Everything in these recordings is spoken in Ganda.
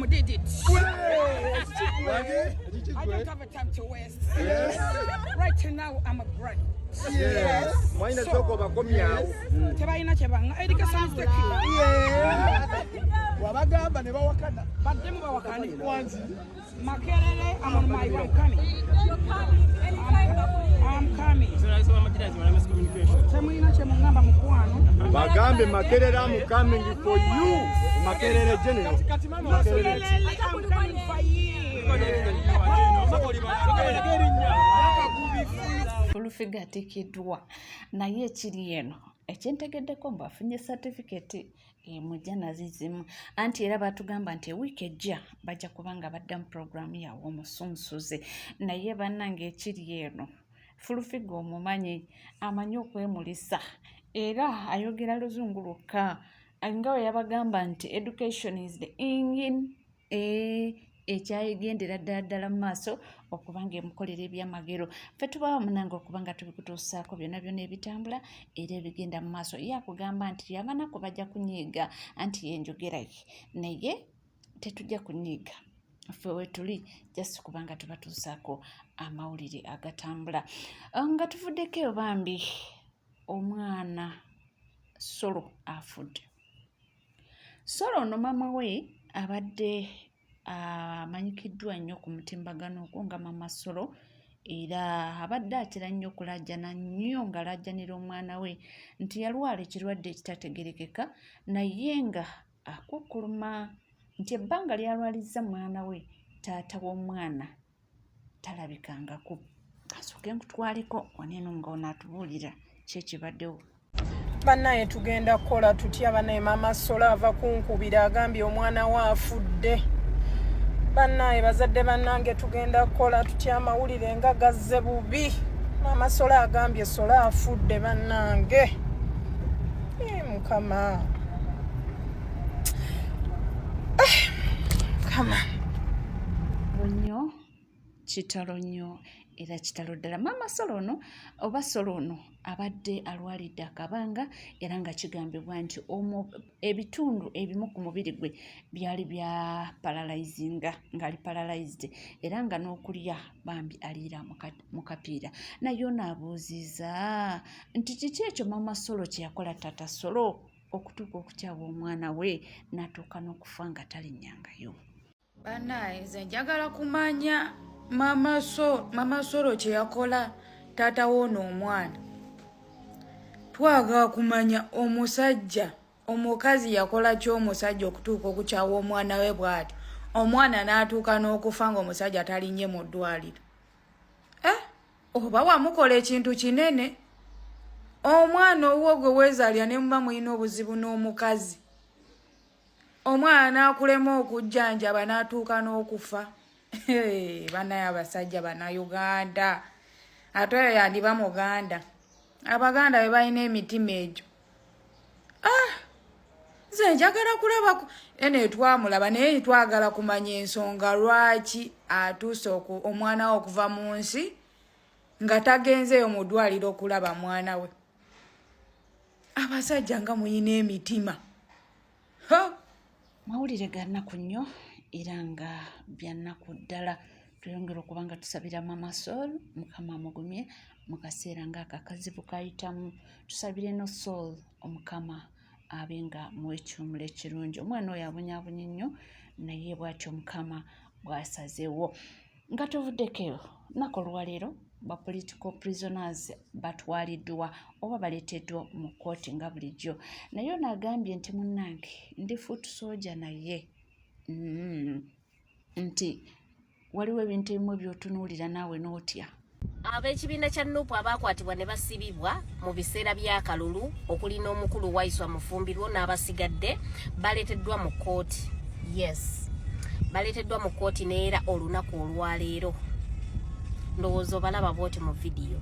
did it. I don't have a time to waste. Yes. Right now, I'm a bride. Yes. Mine is so over come here. Tebaina chebanga. Education is the key. Yeah. Wabagamba ne bawakana. But them bawakani. Once. Makelele, I'm on my way. I'm coming. I'm coming. Temuina chemungamba mukwano. Bagambe Makerere, I'm coming for you. Makerere General. Makelele, I'm coming for you. Fulufiga tikidwa naye ekiri eno ekyentegeddeko mbu afunye certificate mujja nazizimu anti era batugamba nti ewiiki ejja bajja kubanga badda mu programu yawe omusunsuze naye bannange ekiri eno Fulufiga omumanyi amanyi okwemulisa era ayogera luzungu lwokka nga we yabagamba nti education is the engine ekyayigendera ddala mu maaso okubanga emukolera ebyamagero ffe tubawa munange okubanga tubikutuusaako byonna byonna ebitambula era ebigenda mu maaso ye akugamba nti abanaku bajja kunyiiga anti yenjogera ye naye tetujja kunyiiga ffe wetuli just kubanga tubatuusaako amawulire agatambula nga tuvuddeko eyo bambi omwana Solo afudde. Solo ono mama we abadde amanyikiddwa nnyo ku mutimbagano ogwo nga mama Solo era abadde atera nnyo okulajjana nnyo ng'alajjanira omwana we nti yalwala ekirwadde ekitategerekeka naye nga akukkuluma nti ebbanga lyalwalizza mwana we taata w'omwana talabikangako. Kasooke nkutwaleko waneeno ng'onaatubuulira ki ekibaddewo. Bannaye tugenda kukola tutya bannaye mama Solo ava kunkubira agambye omwana we afudde. Bannaye bazadde bannange tugenda kukola tutya amawulire nga gazze bubi. Mama Solo agambye Solo afudde bannange. Mukama. Kama. Nnyo kitalo nnyo era kitalo ddala mama Solo ono oba Solo ono abadde alwalidde akabanga era nga kigambibwa nti ebitundu ebimu ku mubiri gwe byali bya paralyzinga ngali paralyzed era nga n'okulya bambi aliira mu kapiira naye onaabuuziza nti kiki ekyo mama Solo kye yakola taata Solo okutuuka okukyawa omwana we n'atuuka n'okufa nga talinyangayo. Bannaye nze njagala kumanya mama Solo kye yakola taata w'ono omwana. Twagala kumanya omusajja omukazi yakola ki omusajja okutuuka okukyawa omwana we bw'ati omwana n'atuuka n'okufa ng'omusajja talinnye mu ddwaliro. Oba wamukola ekintu kinene omwana owwo gwe weezaalya ne muba mulina obuzibu n'omukazi omwana n'akulema okujjanjaba n'atuuka n'okufa. Bannaye abasajja Bannayuganda ate oyo yandiba Muganda. Abaganda be balina emitima egyo. Nze njagala kulaba ene twamulaba naye twagala kumanya ensonga lwaki atuuse omwana we okuva mu nsi nga tagenzeeyo mu ddwaliro okulaba mwana we. Abasajja nga muyina emitima. Mawulire ga nnaku nnyo era nga bya nnaku ddala tuyongera okuba nga tusabira mama Solo Mukama amugumye mu kaseera ng'akakazibu kayitamu. Tusabire no Solo Omukama abe nga muwekyumula ekirungi. Omwana oyo abonyaabonye nnyo naye bw'atyo Mukama bw'asazeewo. Nga tuvuddeko eyo nnaku olwaleero ba political prisoners batwaliddwa oba baleeteddwa mu kkooti nga bulijjo naye onagambye nti munnange ndi foot soldier naye nti waliwo ebintu ebimu by'otunuulira naawe n'otya. Ab'ekibiina kya Nuupu abaakwatibwa ne basibibwa mu biseera by'akalulu okuli n'omukulu Waiswa Mufumbirwa n'abasigadde baleeteddwa mu kkooti. Yes, baleeteddwa mu kkooti neera olunaku olwaleero. Ndowooza obalaba bw'oti mu vidiyo.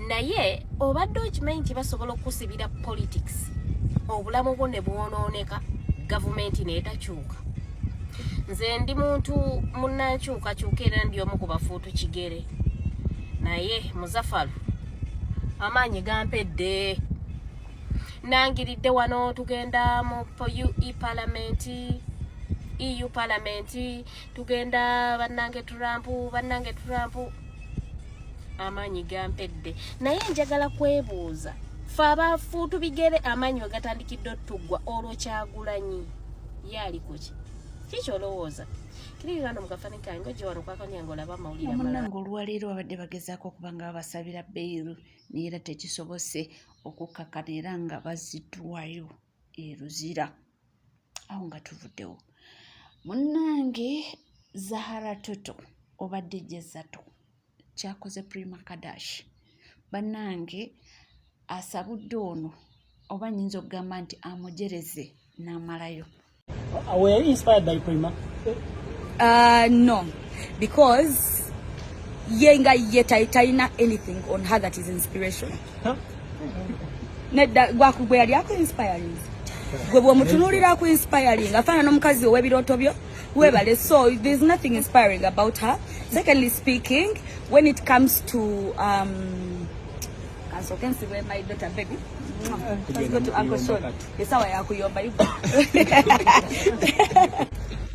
Naye obadde okimanyi nti basobola okusibira politics obulamu bwo ne bwonooneka gavumenti n'etakyuka. Nze ndi muntu munnankyukakyuka era ndi omu ku bafuutu kigere. Naye Muzafalu amaanyi gampedde. Nangiridde wano tugenda mu UE Parliament EU Parliament tugenda bannange Trump amanyi gampedde naye njagala kwebuuza fa abafuutu bigere amanyi wegatandikidde otuggwa olwo Kyagulanyi yali kuki kikyolowooza kirigano mukafani kange ojja wano kwakanyango olaba amawulire omunango olwaleero babadde bagezaako okubanga babasabira beiru naye era tekisobose okukkakanira nga baziddwayo eruzira awo nga tuvuddewo munnange Zahara Toto obadde Zato kyakoze Prima Kadash bannange asabudde ono oba nnyinza okugamba nti amujereze n'amalayo. Were you inspired by Prima? No, because yenga yetaina anything on her that is inspirational. Huh? Nedda gwakugwe yali ako inspiring. Gwe bw'omutunuulira ako inspiring afaana n'omukazi ow'ebirooto byo webale. So there's nothing inspiring about her. Secondly speaking, when it comes to so can see where my daughter baby. Let's go to Uncle Sean. Yes, how I you.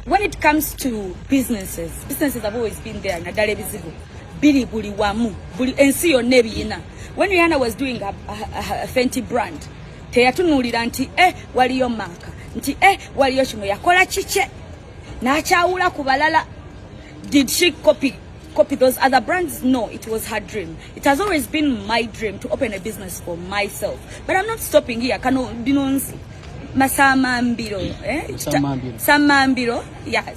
When it comes to businesses have always been there. Nadale bizibu. Bili buli wamu. Buli ensi yo nebi ina. When Rihanna was doing a Fenty brand, teyatunulira nti waliyo maka. Nti waliyo kino yakola chiche. Na chaula kubalala. Did she copy those other brands? No, it was her dream. It has always been my dream to open a business for myself. But I'm not stopping here. Kano binonsi. Samambiro. Yeah.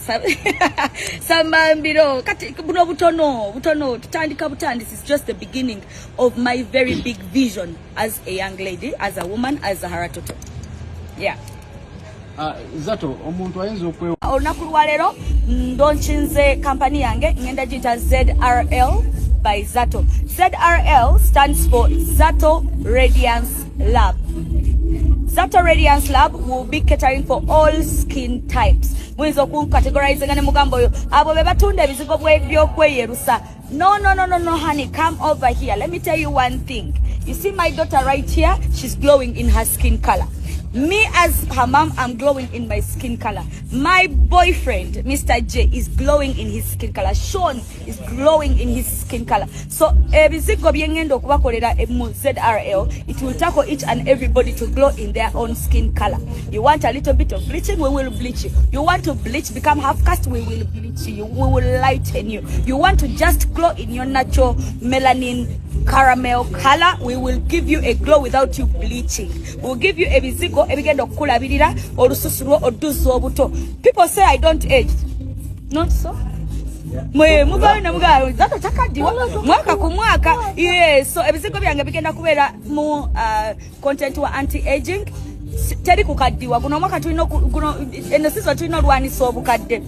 Samambiro. Kati butono. Tutandika butandi. This is just the beginning of my very big vision as a young lady, as a woman, as Zahara Toto. Yeah. Zato omuntu ayinza okwe olunaku lwaleero ndonchinze kampani yange ngenda gita ZRL by Zato. ZRL stands for Zato Radiance Lab. Zato Radiance Lab will be catering for all skin types. Mwizo categorize ngane mugambo yo abo bebatunda ebizigo byokweyerusa. No, honey, come over here. Let me tell you one thing. You see my daughter right here? She's glowing in her skin color. Me as her mom, I'm glowing in my skin color. My boyfriend, Mr. J, is glowing in his skin color. Sean is glowing in his skin color. So, ebizigo byengendo kubakolera mu ZRL, it will tackle each and everybody to glow in their own skin color. You want a little bit of bleaching, we will bleach you. You want to bleach, become half cast, we will bleach you. We will lighten you. You want to just glow in your natural melanin caramel color, we will give you a glow without you bleaching. We'll give you ebizigo ebigenda okukulabirira olususu oduzu obuto. People say I don't age. Not so. Mugawe na mugawe Zato takadiwa mwaka ku mwaka. Yes, so ebizigo byange bigenda kubeera mu content wa anti-aging. Teri kukadiwa kuno mwaka tulino kuno eno sizo tulino lwanisa obukadde.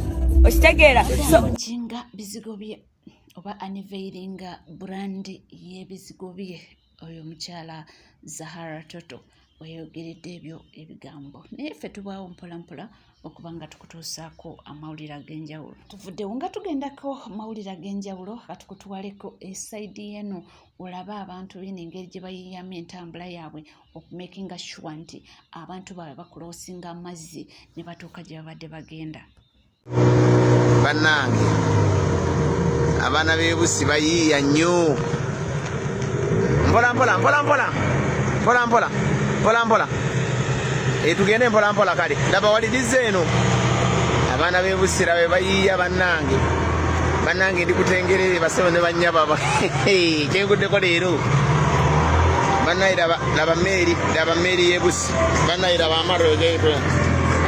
Okitegeera. So jinga bizigo bye oba unveiling brand y'ebizigo bye oyo mukyala Zahara Toto weyogeredde ebyo ebigambo naye ffe tubaawo mpolampola okubanga tukutuusaako amawulire ag'enjawulo tuvuddewo nga tugendako amawulire ag'enjawulo katukutuwaleko esaidi yeno olabe abantu bino engeri gye bayiyamu entambula yaabwe okumakinga sure nti abantu baabwe bakuloosinga amazzi ne batuuka gye babadde bagenda. Bannange abaana b'ebusi bayiiya nnyo mpola tugende mpola kale ndaba waliriza eno abaana b'ebusi rabe bayiiya bannange ndikutengerere basebo ne bannyababa kyenguddeko leero bannaye laba meeri y'ebusi bannaye laba amarogeeto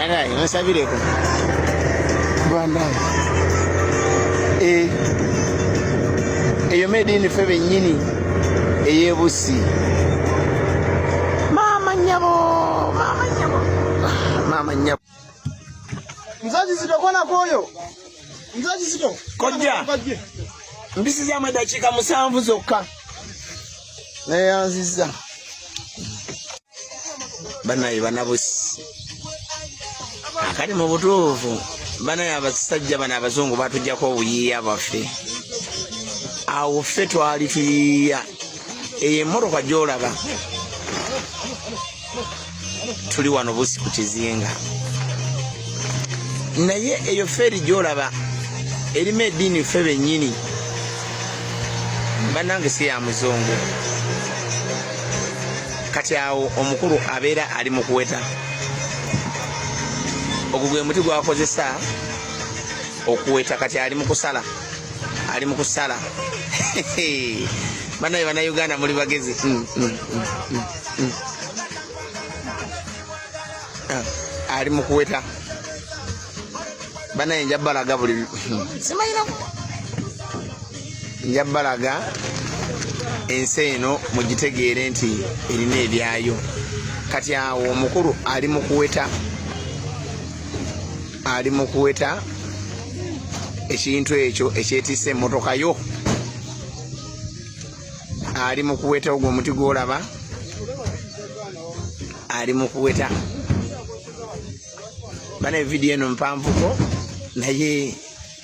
anaye nsabireko bannaye eyo made in ffe bennyini ey'ebusi maama nnyabo Mzazi Zito kona koyo. Mzazi Zito kojja mbisizamu eddakiika 7 zokka neyanziza bannaye banabusi akali mu butuufu bannaye abasajja bano abazungu batujjako obuyiiya baffe awo ffe twali tuyiiya eyo emmotoka gy'olaba tuli wano busi ku kizinga naye eyo feri gyolaba erimu eddiini ffe bennyini bannange si ya muzungu. Kati awo omukulu abeera ali mu kuweta. Ogwo gwe muti gwakozesa okuweta, kati ali mu kusala. Banaye Bannayuganda muli bagezi. Ali mu kuweta. Banaye njabalaga buli simayiramu. Njabalaga ensi eno mugitegeere nti erina ebyayo. Kati awo omukulu ali mu kuweta ekintu ekyo ekyetisse emmotoka yo. Ali mu kuweta ogwo omuti gw'olaba, ali mu kuweta. Bana vidiyo eno mpanvuko naye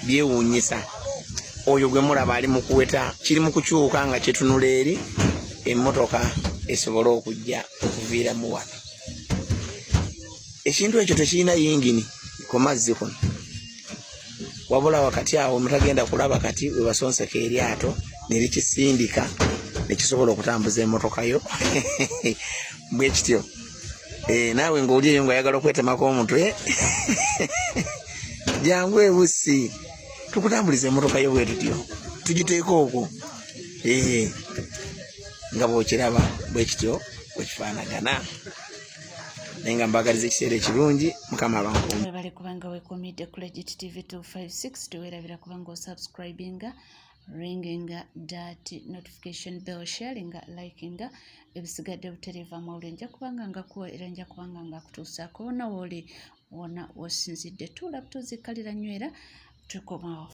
byewuunyisa. Oyo gwe mulaba ali mu kuweta, kiri mu kukyuka nga kyetunula eri emmotoka esobole okujja okuviiramu wano. Ekintu ekyo tekirina yingini ku mazzi kuno, wabula wakati awo mutagenda kulaba kati we basonseka eryato ne likisindika ne kisobola okutambuza emmotoka yo bwe kityo. Naawe ng'oli eyo ng'ayagala okwetemako omutwe jangu ebusi tukutambuliza emmotoka yo bwe tutyo, tugiteeka okwo nga bw'okiraba bwe kityo bwe kifaanagana. Naye nga mbagaliza ekiseera ekirungi, Mukama abankuume. Bali kubanga weekomidde ku Legit TV 256 tuweerabira kubanga osubscribinga, ringinga that notification bell, sharinga, likinga ebisigadde butereeva mawulire nja kubanga nga kuwa era nja kubanga nga kutuusaako wona w'oli wona wosinzidde. Tuula tuzikalira nnyo era tukomawo.